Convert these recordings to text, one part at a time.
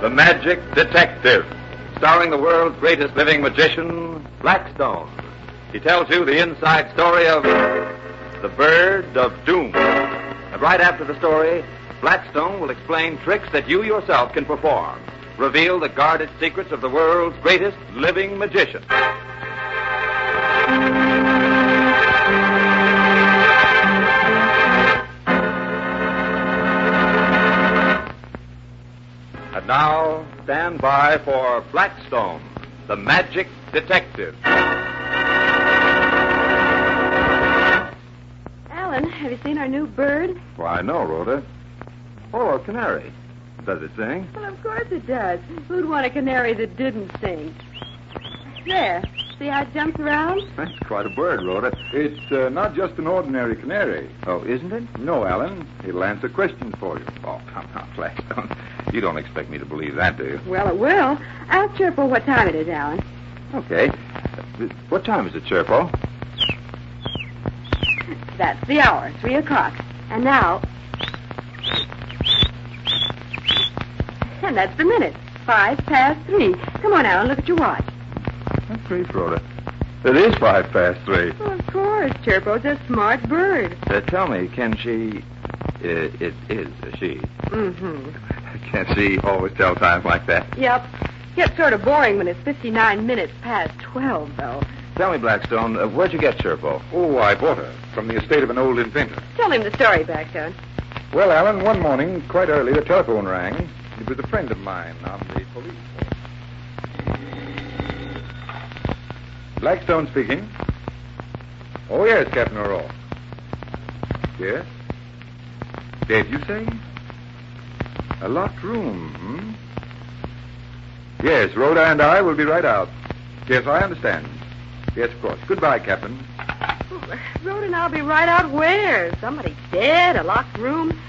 The Magic Detective, starring the world's greatest living magician, Blackstone. He tells you the inside story of the Bird of Doom. And right after the story, Blackstone will explain tricks that you yourself can perform, reveal the guarded secrets of the world's greatest living magician. And now, stand by for Blackstone, the Magic Detective. Alan, have you seen our new bird? Why, no, Rhoda. Oh, a canary. Does it sing? Well, of course it does. Who'd want a canary that didn't sing? There. See how it jumps around? That's quite a bird, Rhoda. It's not just an ordinary canary. Oh, isn't it? No, Alan. It'll answer questions for you. Oh, come on, Blackstone. You don't expect me to believe that, do you? Well, it will. Ask Chirpo what time it is, Alan. Okay. What time is it, Chirpo? That's the hour, 3 o'clock. And now... And that's the minute, 3:05. Come on, Alan, look at your watch. That's brief, Rhoda. It is 3:05. Well, of course. Chirpo's a smart bird. Tell me, can she... It is a she. Mm-hmm. Can't she always tell times like that? Yep. Gets sort of boring when it's 59 minutes past 12, though. Tell me, Blackstone, where'd you get Chirpo? Oh, I bought her from the estate of an old inventor. Tell him the story, Blackstone. Well, Alan, one morning, quite early, the telephone rang. It was a friend of mine on the police force. Blackstone speaking. Oh, yes, Captain O'Rourke. Yes? Did you say? A locked room, Yes, Rhoda and I will be right out. Yes, I understand. Yes, of course. Goodbye, Captain. Oh, Rhoda and I'll be right out where? Somebody dead, a locked room.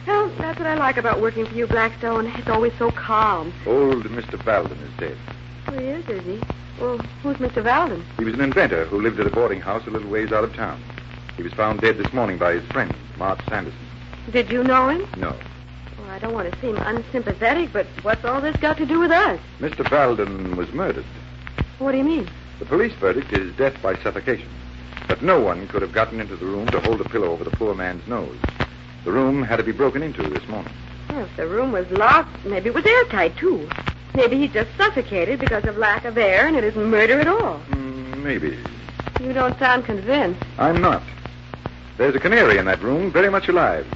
Well, that's what I like about working for you, Blackstone. It's always so calm. Old Mr. Valden is dead. Oh, he is he? Well, who's Mr. Valden? He was an inventor who lived at a boarding house a little ways out of town. He was found dead this morning by his friend, Mark Sanderson. Did you know him? No. Well, I don't want to seem unsympathetic, but what's all this got to do with us? Mr. Valden was murdered. What do you mean? The police verdict is death by suffocation. But no one could have gotten into the room to hold a pillow over the poor man's nose. The room had to be broken into this morning. Well, if the room was locked, maybe it was airtight, too. Maybe he just suffocated because of lack of air, and it isn't murder at all. Maybe. You don't sound convinced. I'm not. There's a canary in that room, very much alive.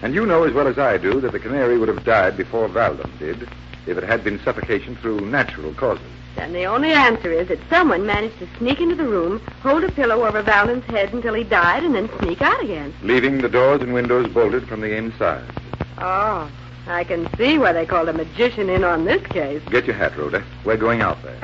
And you know as well as I do that the canary would have died before Valden did if it had been suffocation through natural causes. Then the only answer is that someone managed to sneak into the room, hold a pillow over Valden's head until he died, and then sneak out again. Leaving the doors and windows bolted from the inside. Oh, I can see why they called a magician in on this case. Get your hat, Rhoda. We're going out there.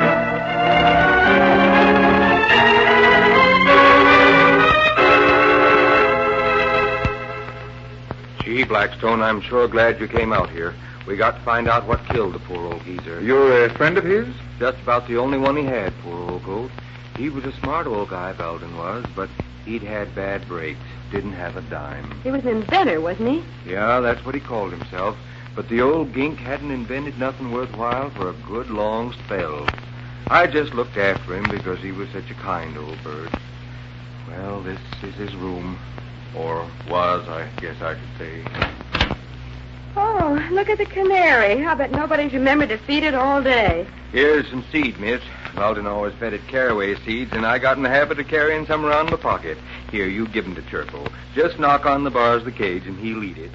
Gee, Blackstone, I'm sure glad you came out here. We got to find out what killed the poor old geezer. You're a friend of his? Just about the only one he had, poor old goat. He was a smart old guy, Valden was, but he'd had bad breaks. Didn't have a dime. He was an inventor, wasn't he? Yeah, that's what he called himself. But the old gink hadn't invented nothing worthwhile for a good long spell. I just looked after him because he was such a kind old bird. Well, this is his room. Or was, I guess I should say. Oh, look at the canary. I bet nobody's remembered to feed it all day. Here's some seed, miss. Valden always fed it caraway seeds, and I got in the habit of carrying some around in my pocket. Here, you give 'em to Chirpo. Just knock on the bars of the cage, and he'll eat it.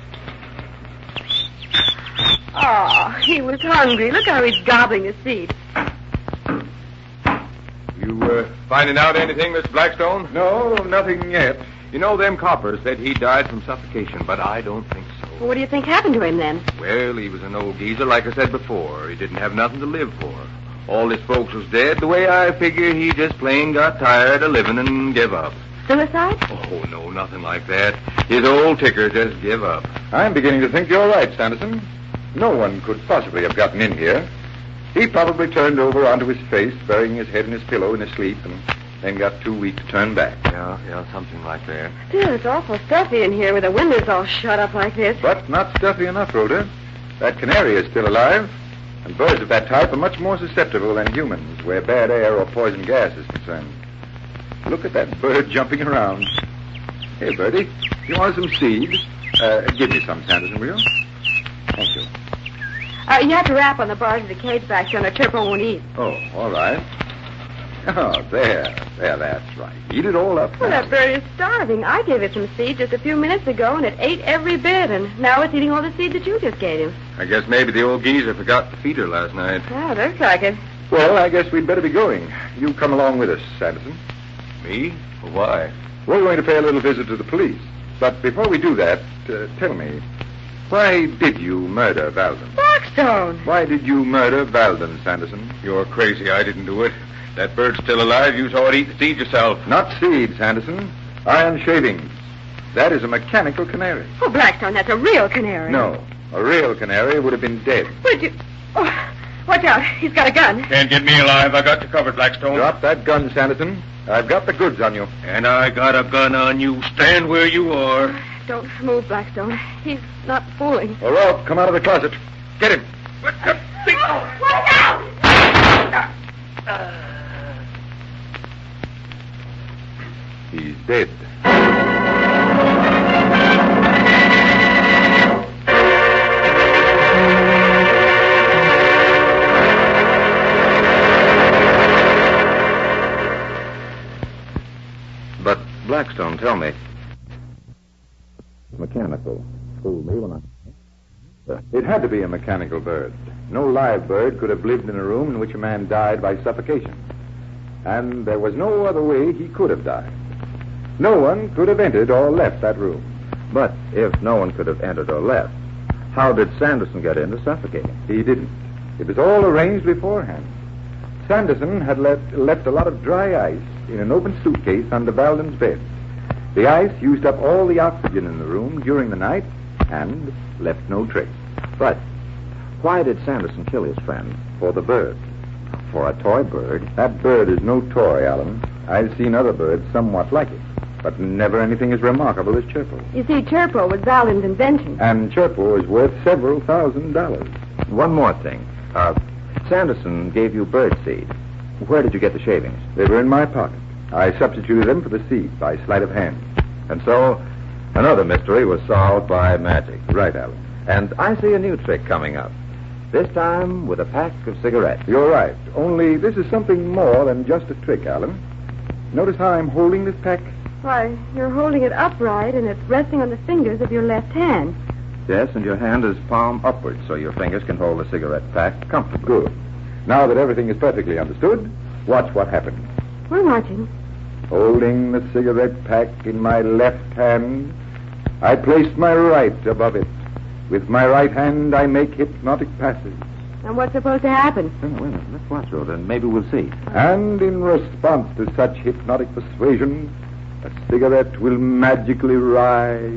Oh, he was hungry. Look how he's gobbling the seed. You, finding out anything, Mr. Blackstone? No, nothing yet. You know, them coppers said he died from suffocation, but I don't think so. Well, what do you think happened to him, then? Well, he was an old geezer, like I said before. He didn't have nothing to live for. All his folks was dead. The way I figure, he just plain got tired of living and give up. Suicide? Oh, no, nothing like that. His old ticker just give up. I'm beginning to think you're right, Sanderson. No one could possibly have gotten in here. He probably turned over onto his face, burying his head in his pillow in his sleep, and then got too weak to turn back. Yeah, something like that. Still, it's awful stuffy in here with the windows all shut up like this. But not stuffy enough, Rhoda. That canary is still alive. And birds of that type are much more susceptible than humans where bad air or poison gas is concerned. Look at that bird jumping around. Hey, Birdie, you want some seed? Give me some, Sanderson, will you? Thank you. You have to rap on the bars of the cage back so no Turbo won't eat. Oh, all right. Oh, there, that's right. Eat it all up. Well, that bird is starving. I gave it some seed just a few minutes ago, and it ate every bit, and now it's eating all the seed that you just gave him. I guess maybe the old geezer forgot to feed her last night. Oh, looks like it. Well, I guess we'd better be going. You come along with us, Sanderson. Me? Why? We're going to pay a little visit to the police. But before we do that, tell me, why did you murder Valden? Blackstone! Why did you murder Valden, Sanderson? You're crazy. I didn't do it. That bird's still alive. You saw it eat the seed yourself. Not seeds, Sanderson. Iron shavings. That is a mechanical canary. Oh, Blackstone, that's a real canary. No, a real canary would have been dead. Would you... Oh, watch out. He's got a gun. Can't get me alive. I got you covered, Blackstone. Drop that gun, Sanderson. I've got the goods on you. And I got a gun on you. Stand where you are. Don't move, Blackstone. He's not fooling. All right, come out of the closet. Get him. Watch out! He's dead. But, Blackstone, tell me. Mechanical. Fooled me when I... It had to be a mechanical bird. No live bird could have lived in a room in which a man died by suffocation. And there was no other way he could have died. No one could have entered or left that room. But if no one could have entered or left, how did Sanderson get in to suffocate him? He didn't. It was all arranged beforehand. Sanderson had left a lot of dry ice in an open suitcase under Valden's bed. The ice used up all the oxygen in the room during the night and left no trace. But why did Sanderson kill his friend? For the bird. For a toy bird? That bird is no toy, Alan. I've seen other birds somewhat like it, but never anything as remarkable as Chirpo. You see, Chirpo was Valden's invention. And Chirpo is worth several $1,000s. One more thing. Sanderson gave you bird seed. Where did you get the shavings? They were in my pocket. I substituted them for the seed by sleight of hand. And so, another mystery was solved by magic. Right, Alan. And I see a new trick coming up. This time with a pack of cigarettes. You're right. Only this is something more than just a trick, Alan. Notice how I'm holding this pack? Why, you're holding it upright, and it's resting on the fingers of your left hand. Yes, and your hand is palm upward, so your fingers can hold the cigarette pack comfortably. Good. Now that everything is perfectly understood, watch what happens. We're watching. Holding the cigarette pack in my left hand, I placed my right above it. With my right hand, I make hypnotic passes. And what's supposed to happen? Wait a minute. Let's watch, Rhoda, and maybe we'll see. And in response to such hypnotic persuasion, a cigarette will magically rise.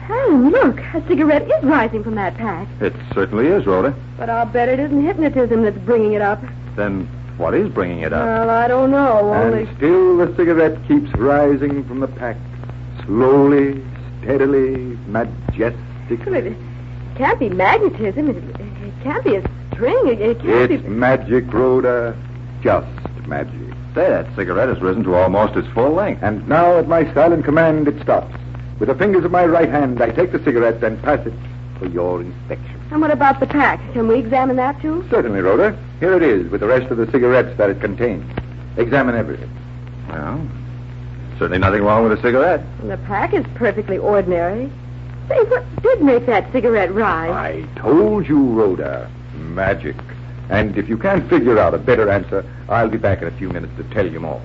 Alan, look. A cigarette is rising from that pack. It certainly is, Rhoda. But I'll bet it isn't hypnotism that's bringing it up. Then what is bringing it up? Well, I don't know. Only... And still the cigarette keeps rising from the pack. Slowly, steadily, majestically. It can't be magnetism. It can't be a string. It can't be... It's magic, Rhoda. Just magic. Say, that cigarette has risen to almost its full length. And now, at my silent command, it stops. With the fingers of my right hand, I take the cigarette and pass it for your inspection. And what about the pack? Can we examine that, too? Certainly, Rhoda. Here it is, with the rest of the cigarettes that it contains. Examine everything. Well, certainly nothing wrong with a cigarette. The pack is perfectly ordinary. Say, what did make that cigarette rise? I told you, Rhoda. Magic. And if you can't figure out a better answer, I'll be back in a few minutes to tell you more.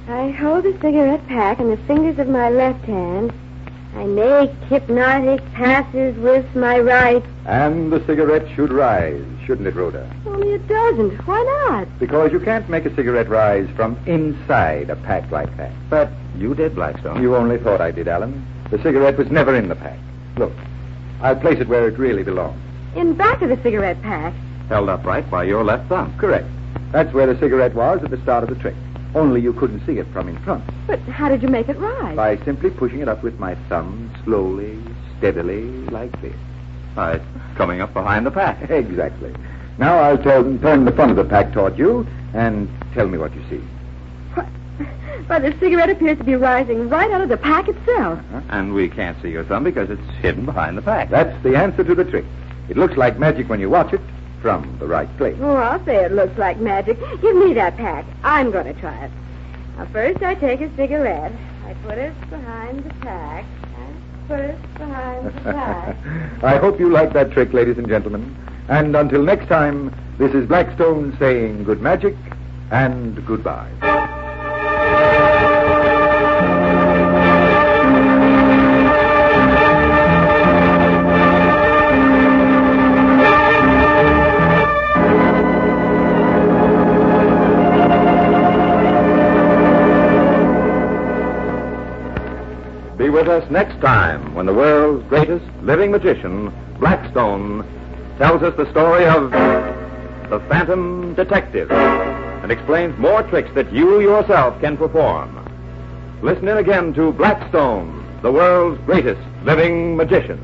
I hold the cigarette pack in the fingers of my left hand, I make hypnotic passes with my right. And the cigarette should rise, shouldn't it, Rhoda? Only it doesn't. Why not? Because you can't make a cigarette rise from inside a pack like that. But you did, Blackstone. You only thought I did, Alan. The cigarette was never in the pack. Look, I'll place it where it really belongs. In back of the cigarette pack. Held upright by your left thumb. Correct. That's where the cigarette was at the start of the trick. Only you couldn't see it from in front. But how did you make it rise? By simply pushing it up with my thumb slowly, steadily, like this. By coming up behind the pack. Exactly. Now I'll turn the front of the pack toward you and tell me what you see. Why, the cigarette appears to be rising right out of the pack itself. And we can't see your thumb because it's hidden behind the pack. That's the answer to the trick. It looks like magic when you watch it from the right place. Oh, I'll say it looks like magic. Give me that pack. I'm going to try it. Now, first I take a cigarette. I put it behind the pack. I put it behind the pack. I hope you like that trick, ladies and gentlemen. And until next time, this is Blackstone saying good magic and goodbye. Be with us next time when the world's greatest living magician, Blackstone, tells us the story of the Phantom Detective and explains more tricks that you yourself can perform. Listen in again to Blackstone, the world's greatest living magician.